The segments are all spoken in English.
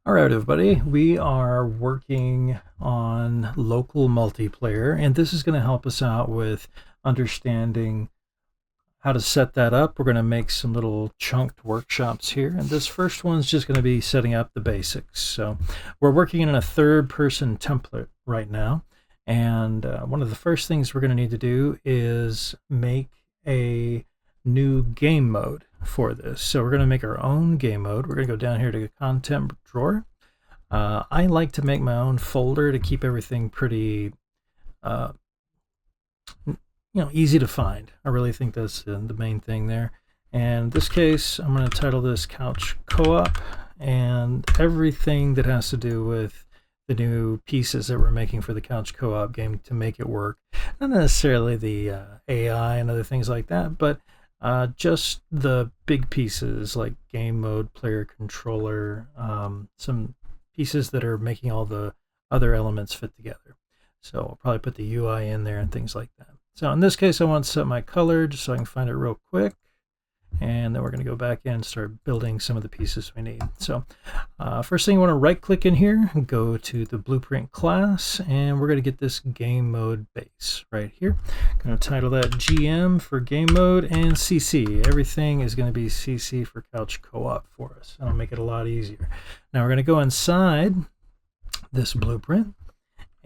All right, everybody, we are working on local multiplayer, and this is going to help us out with understanding how to set that up. We're going to make some little chunked workshops here, and this first one's just going to be setting up the basics. So we're working in a third-person template right now, and one of the first things we're going to need to do is make a new game mode for this. So we're going to make our own game mode. We're going to go down here to the content drawer. I like to make my own folder to keep everything pretty easy to find. I really think that's the main thing there. And in this case, I'm going to title this Couch Co-op, and everything that has to do with the new pieces that we're making for the Couch Co-op game to make it work. Not necessarily the AI and other things like that, but just the big pieces like game mode, player controller, some pieces that are making all the other elements fit together. So I'll probably put the UI in there and things like that. So in this case, I want to set my color just so I can find it real quick. And then we're going to go back in and start building some of the pieces we need. So first thing, you want to right click in here, go to the blueprint class, and we're going to get this game mode base right here. Going to title that GM for game mode and CC. Everything is going to be CC for Couch Co-op for us. That'll make it a lot easier. Now we're going to go inside this blueprint.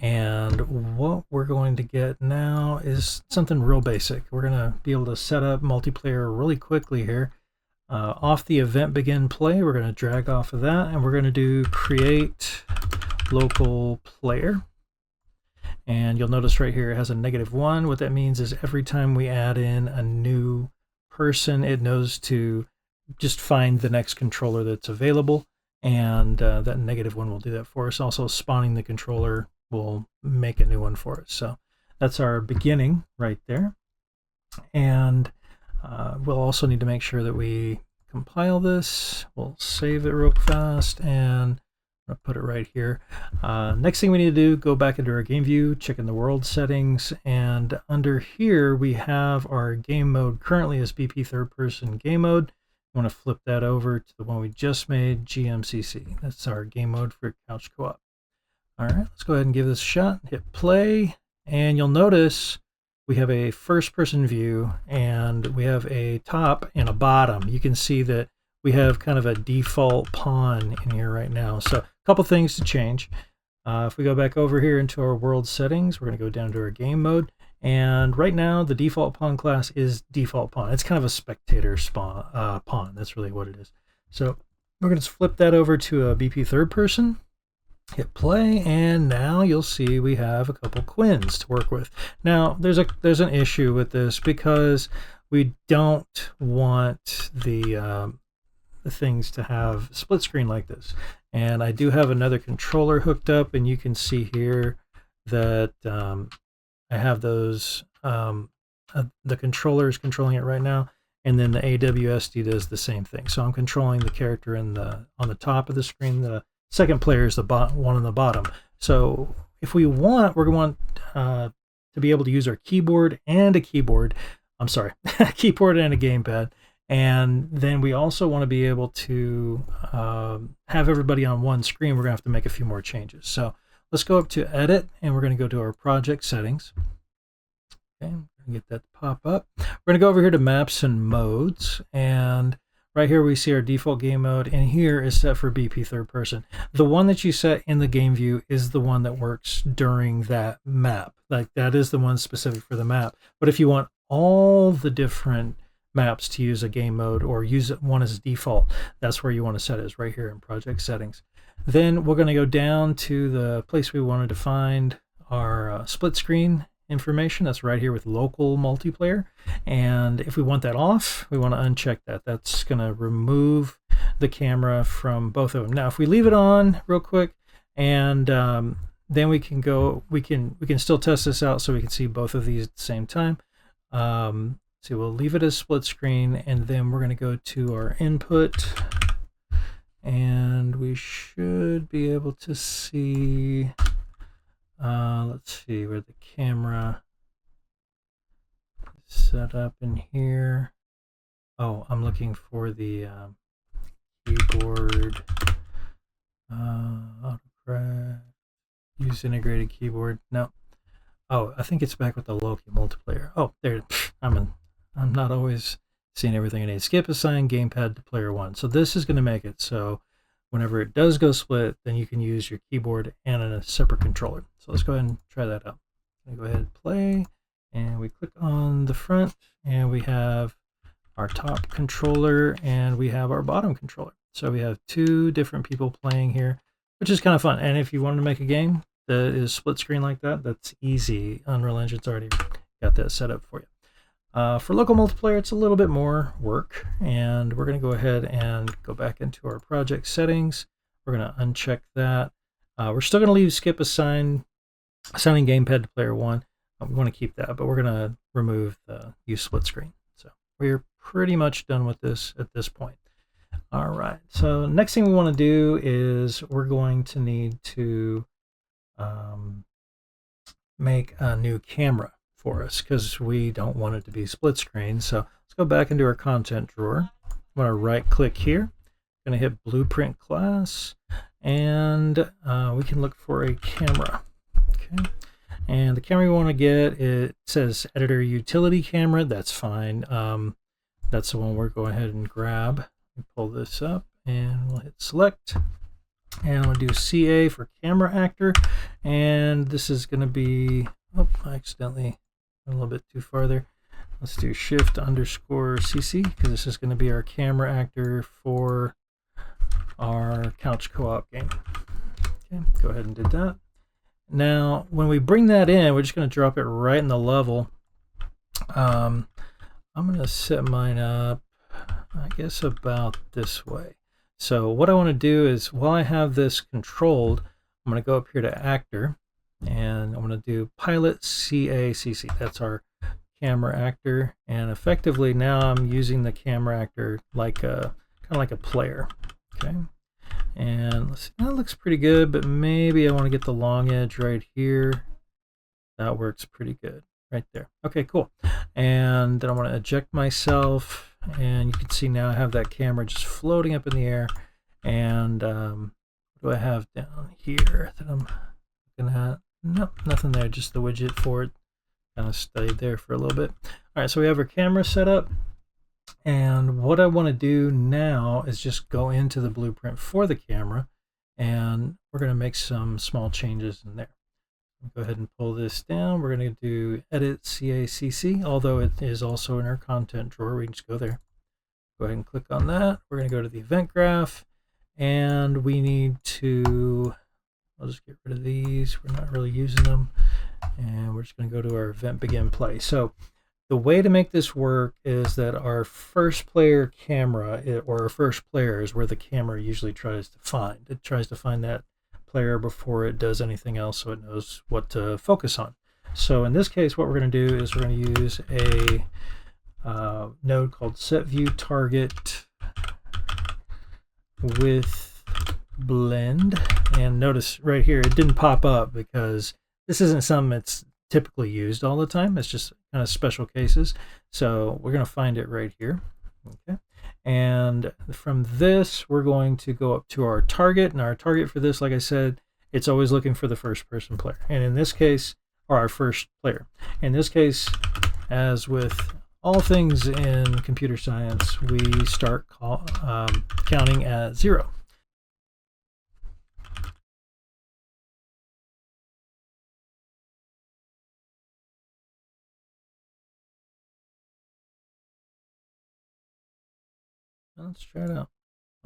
And what we're going to get now is something real basic. We're going to be able to set up multiplayer really quickly here. Off the event begin play, we're going to drag off of that, and we're going to do create local player. And you'll notice right here it has a -1. What that means is every time we add in a new person, it knows to just find the next controller that's available. And that -1 will do that for us. Also, spawning the controller will make a new one for us. So that's our beginning right there. And we'll also need to make sure that we compile this. We'll save it real fast, and I'll put it right here. Next thing we need to do, go back into our game view, check in the world settings, and under here we have our game mode currently as BP third person game mode. I want to flip that over to the one we just made, GMCC. That's our game mode for Couch Co-op. All right, let's go ahead and give this a shot, hit play, and you'll notice we have a first-person view, and we have a top and a bottom. You can see that we have kind of a default pawn in here right now. So a couple things to change. If we go back over here into our world settings, we're going to go down to our game mode, and right now the default pawn class is default pawn. It's kind of a spectator pawn. That's really what it is. So we're going to flip that over to a BP third person. Hit play, and now you'll see we have a couple quins to work with. Now there's an issue with this because we don't want the things to have split screen like this. And I do have another controller hooked up, and you can see here that I have those the controller is controlling it right now, and then the AWSD does the same thing. So I'm controlling the character on the top of the screen. The second player is the one on the bottom. So if we want, we're going to want to be able to use our keyboard and a keyboard. I'm sorry, keyboard and a gamepad. And then we also want to be able to have everybody on one screen. We're going to have to make a few more changes. So let's go up to Edit, and we're going to go to our project settings. Okay, get that to pop up. We're going to go over here to Maps and Modes, and right here we see our default game mode, and here is set for BP third person. The one that you set in the game view is the one that works during that map. Like, that is the one specific for the map. But if you want all the different maps to use a game mode or use one as default, that's where you want to set it, is right here in project settings. Then we're going to go down to the place we wanted to find our split screen information. That's right here with local multiplayer. And if we want that off, we want to uncheck that. That's going to remove the camera from both of them. Now, if we leave it on real quick, and then we can still test this out so we can see both of these at the same time. So we'll leave it as split screen, and then we're going to go to our input, and we should be able to see, let's see where the camera is set up in here. Oh, I'm looking for the keyboard use integrated keyboard. No. Oh, I think it's back with the local multiplayer. Oh, there. I'm not always seeing everything I need. Skip assign gamepad to player 1. So this is going to make it so whenever it does go split, then you can use your keyboard and a separate controller. So let's go ahead and try that out. Go ahead and play, and we click on the front, and we have our top controller, and we have our bottom controller. So we have 2 different people playing here, which is kind of fun. And if you want to make a game that is split screen like that, that's easy. Unreal Engine's already got that set up for you. For local multiplayer, it's a little bit more work, and we're going to go ahead and go back into our project settings. We're going to uncheck that. We're still going to leave skip assigning gamepad to player 1. We want to keep that, but we're going to remove the use split screen. So we're pretty much done with this at this point. All right, so next thing we want to do is we're going to need to make a new camera for us because we don't want it to be split screen. So let's go back into our content drawer. I'm going to right click here. I'm going to hit blueprint class, and we can look for a camera. Okay, and the camera we want to get, it says editor utility camera. That's fine. That's the one we're going ahead and grab. Pull this up, and we'll hit select. And I'm going to do CA for camera actor, and this is going to be, oh, I accidentally went a little bit too far there. Let's do shift underscore CC because this is going to be our camera actor for our couch co-op game. Okay, go ahead and do that. Now, when we bring that in, we're just going to drop it right in the level. I'm going to set mine up, I guess, about this way. So what I want to do is, while I have this controlled, I'm going to go up here to actor, and I'm going to do pilot CACC. That's our camera actor, and effectively now I'm using the camera actor like a kind of like a player. Okay, and let's see, that looks pretty good, but maybe I want to get the long edge right here. That works pretty good right there. Okay, cool. And then I want to eject myself, and you can see now I have that camera just floating up in the air. And what do I have down here that I'm looking at? Nope, nothing there, just the widget for it. Kind of stayed there for a little bit. All right, so we have our camera set up, and what I want to do now is just go into the blueprint for the camera, and we're going to make some small changes in there. Go ahead and pull this down. We're going to do edit CACC, although it is also in our content drawer. We can just go there. Go ahead and click on that. We're going to go to the event graph, and we need to, I'll just get rid of these. We're not really using them. And we're just going to go to our event begin play. So the way to make this work is that our first player camera, or our first player, is where the camera usually tries to find. It tries to find that player before it does anything else, so it knows what to focus on. So in this case, what we're going to do is we're going to use a node called set view target with blend. And notice right here, it didn't pop up because this isn't something that's typically used all the time. It's just kind of special cases. So we're going to find it right here. Okay. And from this, we're going to go up to our target. And our target for this, like I said, it's always looking for the first person player. And in this case, or our first player. In this case, as with all things in computer science, we start counting at 0. Let's try it out.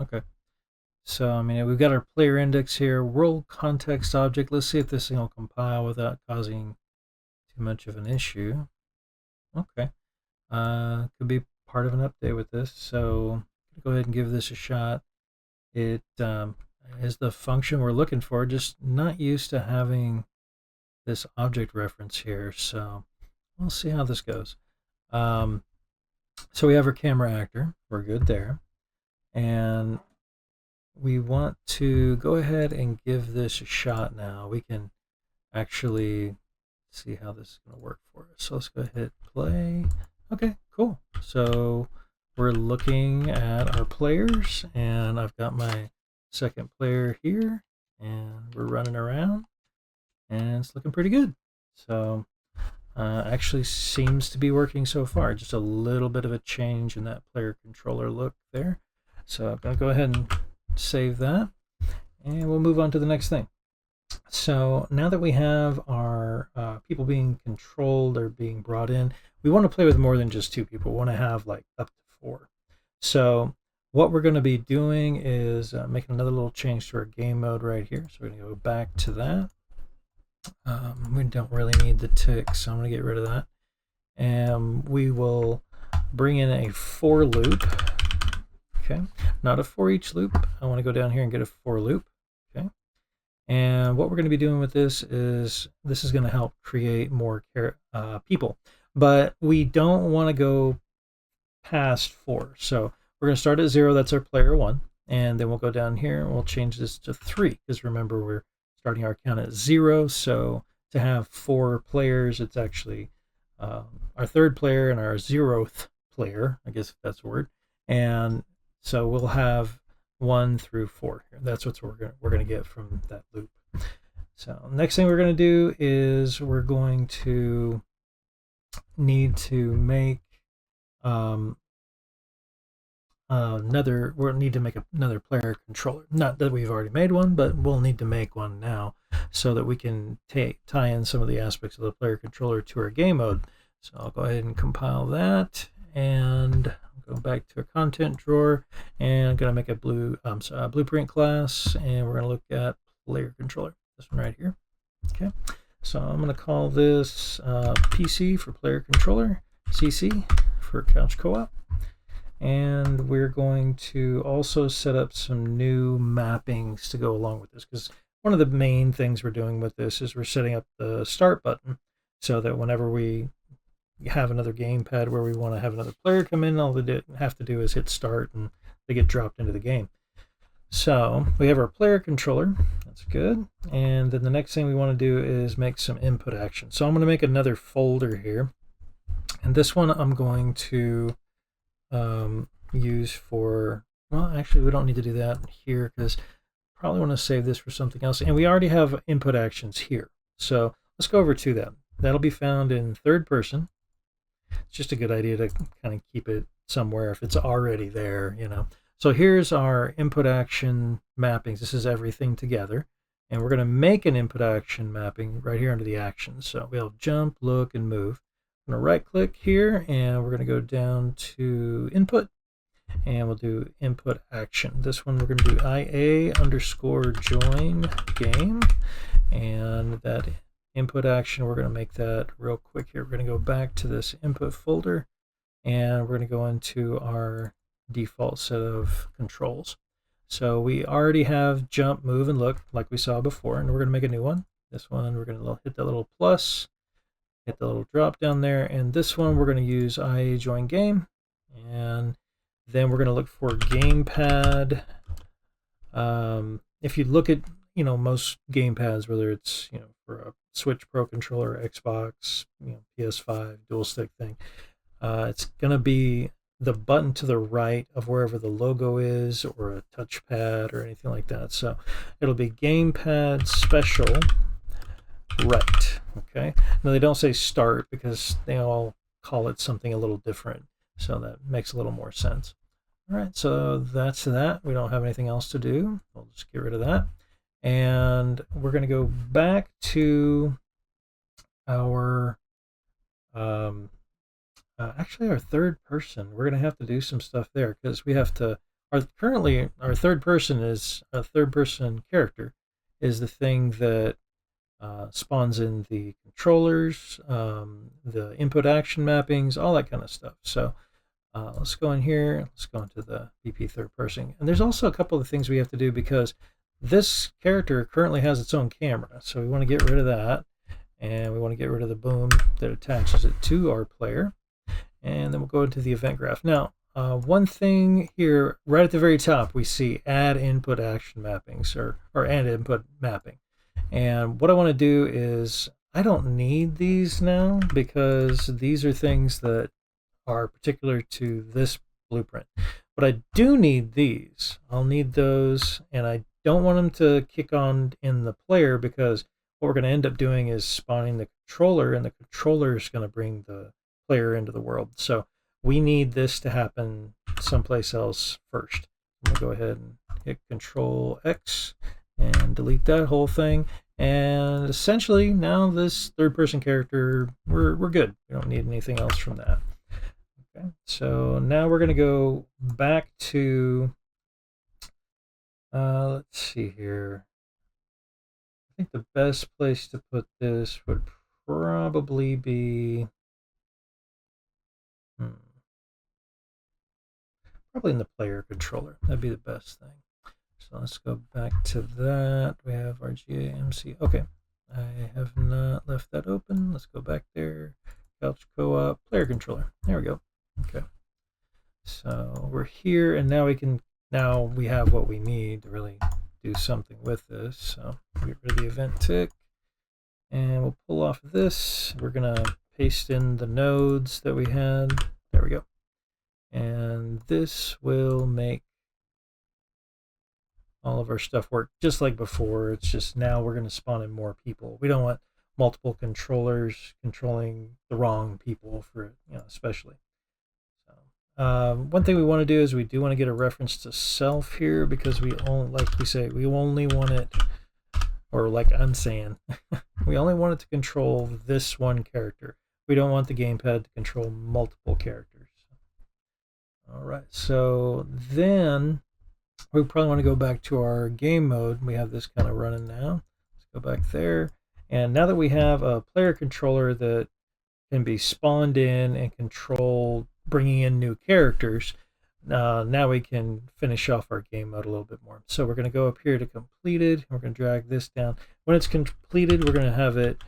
Okay. So, I mean, we've got our player index here, world context object. Let's see if this thing will compile without causing too much of an issue. Okay. Could be part of an update with this. So, go ahead and give this a shot. It is the function we're looking for, just not used to having this object reference here. So, we'll see how this goes. So we have our camera actor. We're good there. And we want to go ahead and give this a shot now. We can actually see how this is going to work for us. So let's go ahead and play. Okay, cool. So we're looking at our players, and I've got my second player here, and we're running around. and it's looking pretty good. So actually seems to be working so far. Just a little bit of a change in that player controller look there. So I'm going to go ahead and save that, and we'll move on to the next thing. So now that we have our people being controlled or being brought in, we want to play with more than just 2 people. We want to have like up to 4. So what we're going to be doing is making another little change to our game mode right here. So we're going to go back to that. We don't really need the tick, so I'm going to get rid of that. And we will bring in a for loop. Okay, not a for each loop. I want to go down here and get a for loop. Okay, and what we're going to be doing with this is going to help create more people, but we don't want to go past 4. So we're going to start at 0. That's our player 1, and then we'll go down here and we'll change this to 3, because remember, we're starting our count at 0. So to have 4 players, it's actually our 3rd player and our 0th player, I guess if that's a word. And so we'll have 1 through 4 here. That's what we're going to get from that loop. So next thing we're going to do is we're going to need to make we'll need to make another player controller. Not that we've already made one, but we'll need to make one now so that we can tie in some of the aspects of the player controller to our game mode. So I'll go ahead and compile that and go back to a content drawer, and I'm going to make a blueprint class, and we're going to look at player controller. This one right here. Okay, so I'm going to call this PC for player controller, CC for couch co-op. And we're going to also set up some new mappings to go along with this, because one of the main things we're doing with this is we're setting up the start button so that whenever we have another gamepad where we want to have another player come in, all they have to do is hit start and they get dropped into the game. So we have our player controller. That's good. And then the next thing we want to do is make some input action. So I'm going to make another folder here. And this one I'm going to use for, well, actually we don't need to do that here, because probably want to save this for something else. And we already have input actions here. So let's go over to them. That'll be found in 3rd person. It's just a good idea to kind of keep it somewhere if it's already there, you know. So here's our input action mappings. This is everything together. And we're going to make an input action mapping right here under the actions. So we'll jump, look, and move. I'm going to right click here, and we're going to go down to input, and we'll do input action. This one we're going to do IA_join game, and that input action, we're going to make that real quick here. We're going to go back to this input folder, and we're going to go into our default set of controls. So we already have jump, move, and look like we saw before, and we're going to make a new one. This one we're going to hit that little plus, hit the little drop down there, and this one we're going to use IA join game, and then we're going to look for gamepad. If you look at, you know, most gamepads, whether it's, you know, for a Switch Pro controller, Xbox, you know, PS5 dual stick thing, it's going to be the button to the right of wherever the logo is, or a touchpad or anything like that. So it'll be gamepad special right. Okay, now they don't say start because they all call it something a little different, so that makes a little more sense. All right, so that's that. We don't have anything else to do. We'll just get rid of that, and we're going to go back to our actually our 3rd person. We're going to have to do some stuff there, because we have to, currently our 3rd person is a 3rd person character is the thing that spawns in the controllers, the input action mappings, all that kind of stuff. So let's go in here, let's go into the BP 3rd person. And there's also a couple of things we have to do, because this character currently has its own camera. So we want to get rid of that, and we want to get rid of the boom that attaches it to our player. And then we'll go into the event graph. Now, one thing here, right at the very top, we see add input action mappings, or add input mapping. And what I want to do is, I don't need these now, because these are things that are particular to this blueprint. But I do need these. I'll need those, and I don't want them to kick on in the player, because what we're going to end up doing is spawning the controller, and the controller is going to bring the player into the world. So we need this to happen someplace else first. I'm going to go ahead and hit Control X and delete that whole thing. And essentially now this third person character, we're good. We don't need anything else from that. Okay, so now we're going to go back to, let's see here. I think the best place to put this would probably be probably in the player controller. That'd be the best thing. So let's go back to that. We have our GAMC. Okay, I have not left that open. Let's go back there. Couch co-op, player controller. There we go. Okay. So we're here, and now we have what we need to really do something with this. So get rid of the event tick, and we'll pull off this. We're gonna paste in the nodes that we had. There we go. And this will make all of our stuff work just like before. It's just now we're going to spawn in more people. We don't want multiple controllers controlling the wrong people for it, especially. So, one thing we want to do is we do want to get a reference to self here, because we only, like we say, we only want it, or like I'm saying, we only want it to control this one character. We don't want the gamepad to control multiple characters. All right, so then we probably want to go back to our game mode. We have this kind of running now. Let's go back there. And now that we have a player controller that can be spawned in and control bringing in new characters, now we can finish off our game mode a little bit more. So we're going to go up here to completed. We're going to drag this down. When it's completed, we're going to have it,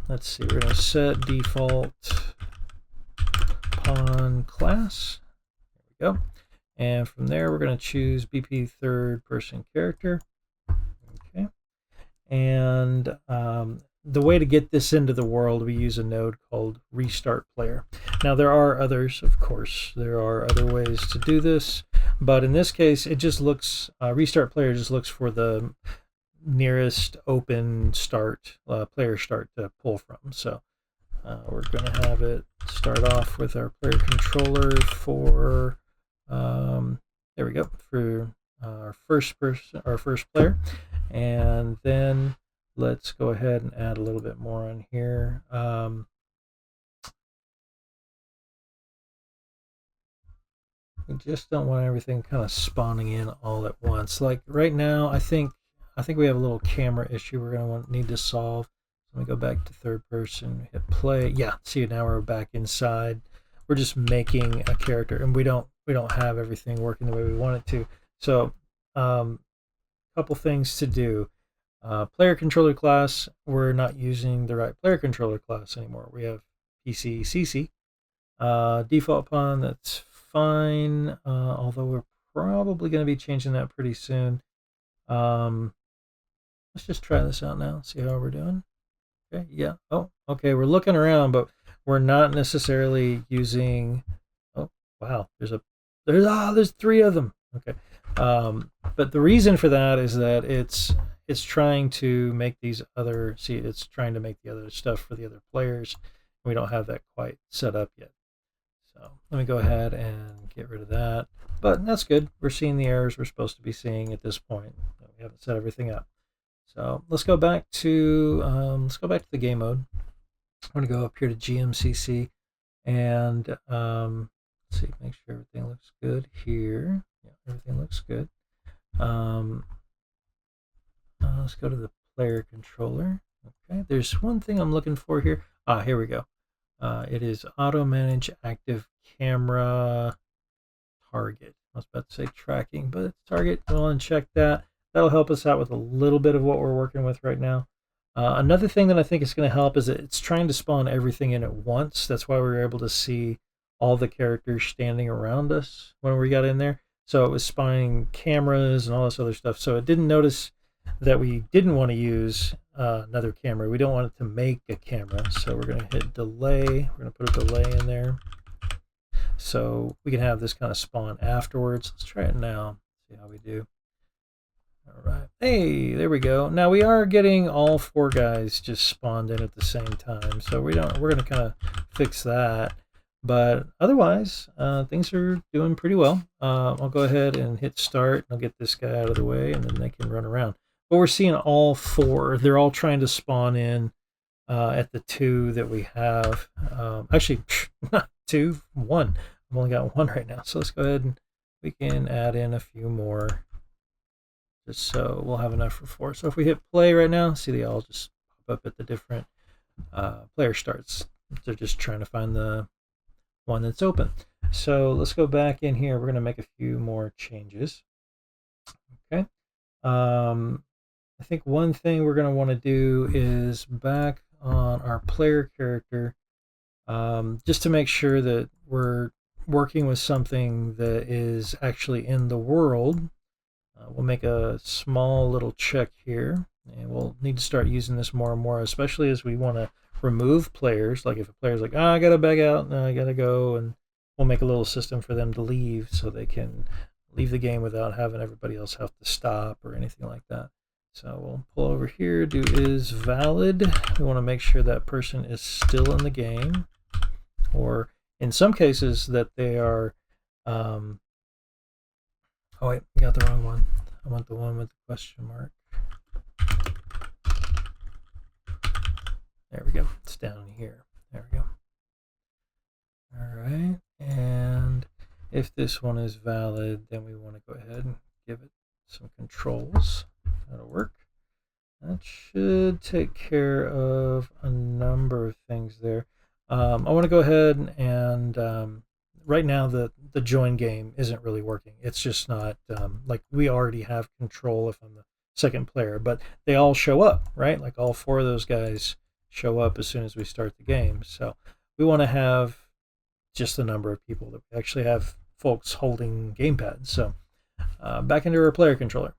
let's see, we're going to set default pawn class. There we go. And from there, we're going to choose BP third person character. Okay. And the way to get this into the world, we use a node called restart player. Now, there are others, of course. There are other ways to do this. But in this case, it just looks, restart player just looks for the nearest open start, player start to pull from. So we're going to have it start off with our player controller for, there we go, for our first player. And then let's go ahead and add a little bit more on here. We just don't want everything kind of spawning in all at once. Like right now, I think we have a little camera issue we're going to need to solve. Let me go back to third person, hit play. Yeah, see, now we're back inside. We're just making a character, and we don't have everything working the way we want it to. So a couple things to do. Player controller class, we're not using the right player controller class anymore. We have PCCC. Default pawn, that's fine, although we're probably going to be changing that pretty soon. Let's just try this out now, see how we're doing. Okay, yeah. Oh, okay, we're looking around, but we're not necessarily using, oh, wow, there's 3 of them. Okay. But the reason for that is that it's trying to make these other, see, it's trying to make the other stuff for the other players. We don't have that quite set up yet. So let me go ahead and get rid of that. But that's good. We're seeing the errors we're supposed to be seeing at this point. We haven't set everything up. So let's go back to the game mode. I'm going to go up here to GMCC and let's see, make sure everything looks good here. Yeah, everything looks good. Let's go to the player controller. Okay, there's one thing I'm looking for here. Here we go. It is auto manage active camera target. I was about to say tracking, but it's target. We'll uncheck that. That'll help us out with a little bit of what we're working with right now. Another thing that I think is going to help is that it's trying to spawn everything in at once. That's why we were able to see all the characters standing around us when we got in there. So it was spawning cameras and all this other stuff. So it didn't notice that we didn't want to use another camera. We don't want it to make a camera. So we're going to hit delay. We're going to put a delay in there, so we can have this kind of spawn afterwards. Let's try it now, see how we do. All right, Hey, there we go. Now we are getting all 4 guys just spawned in at the same time, so we're gonna kind of fix that. But otherwise, things are doing pretty well. I'll go ahead and hit start. I'll get this guy out of the way, and then they can run around. But we're seeing all 4. They're all trying to spawn in at the 2 that we have. Actually, not 2, 1. I've only got 1 right now. So let's go ahead and we can add in a few more. Just so we'll have enough for 4. So if we hit play right now, see they all just pop up at the different player starts. They're just trying to find the one that's open. So let's go back in here. We're going to make a few more changes. Okay. I think one thing we're going to want to do is back on our player character, just to make sure that we're working with something that is actually in the world. We'll make a small little check here, and we'll need to start using this more and more, especially as we want to remove players. Like if a player's like, I gotta bag out, no, I gotta go, and we'll make a little system for them to leave so they can leave the game without having everybody else have to stop or anything like that. So we'll pull over here, do is valid. We want to make sure that person is still in the game, or in some cases that they are oh wait, got the wrong one. I want the one with the question mark. There we go. It's down here. There we go. All right. And if this one is valid, then we want to go ahead and give it some controls. That'll work. That should take care of a number of things there. I want to go ahead and right now the join game isn't really working. It's just not like we already have control if I'm the second player, but they all show up, right? Like all 4 of those guys show up as soon as we start the game. So we want to have just the number of people that we actually have folks holding gamepads. So back into our player controller.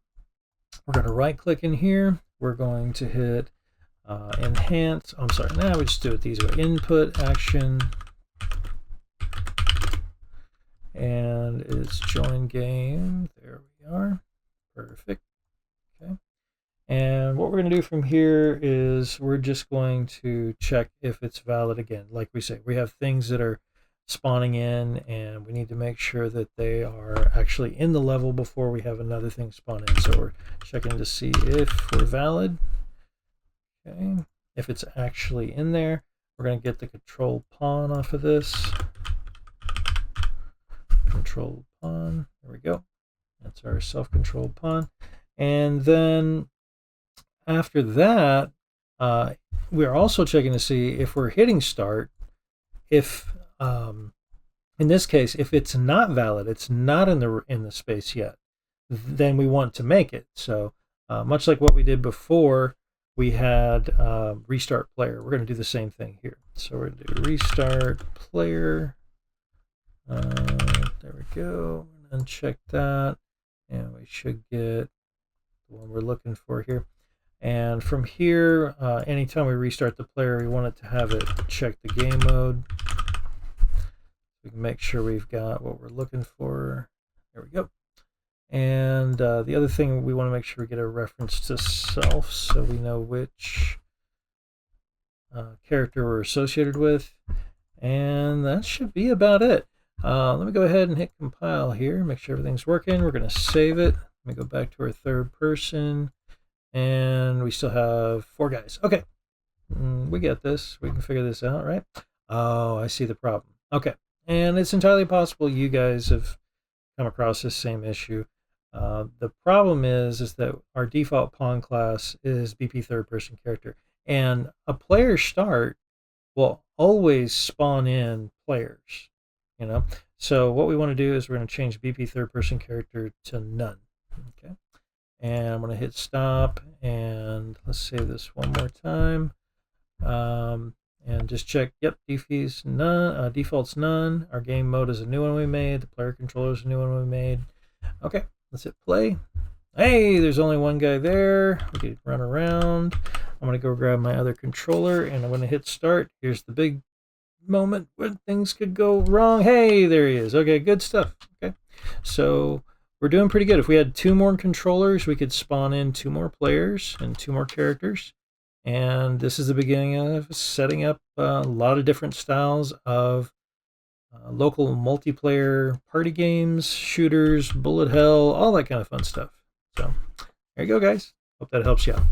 We're going to right click in here. We're going to hit enhance. I'm sorry, now we just do it these way. Input action. And it's join game. There we are. Perfect. Okay. And what we're going to do from here is we're just going to check if it's valid again. Like we say, we have things that are spawning in, and we need to make sure that they are actually in the level before we have another thing spawn in. So we're checking to see if we're valid. Okay. If it's actually in there, we're going to get the control pawn off of this. Control pawn. There we go. That's our self-controlled pawn. And then after that, we're also checking to see if we're hitting start. If in this case, if it's not valid, it's not in the space yet, then we want to make it. So much like what we did before, we had restart player. We're going to do the same thing here. So we're going to do restart player. There we go. Uncheck that, and we should get the one we're looking for here. And from here, anytime we restart the player, we want it to have it check the game mode. We can make sure we've got what we're looking for. There we go. And the other thing, we want to make sure we get a reference to self so we know which character we're associated with. And that should be about it. Let me go ahead and hit compile here, make sure everything's working. We're going to save it. Let me go back to our third person, and we still have 4 guys. Okay, we get this. We can figure this out, right? Oh, I see the problem. Okay, and it's entirely possible you guys have come across this same issue. The problem is that our default pawn class is BP third person character, and a player start will always spawn in players. You know, so what we want to do is we're going to change BP third person character to none. Okay, and I'm going to hit stop, and let's save this one more time, and just check. Yep, default's none. Default's none. Our game mode is a new one we made. The player controller is a new one we made. Okay, let's hit play. Hey, there's only one guy there. We can run around. I'm going to go grab my other controller, and I'm going to hit start. Here's the big moment when things could go wrong. Hey, there he is. Okay, good stuff. Okay, so we're doing pretty good. If we had 2 more controllers, we could spawn in 2 more players and 2 more characters. And this is the beginning of setting up a lot of different styles of local multiplayer party games, shooters, bullet hell, all that kind of fun stuff. So there you go, guys. Hope that helps you out.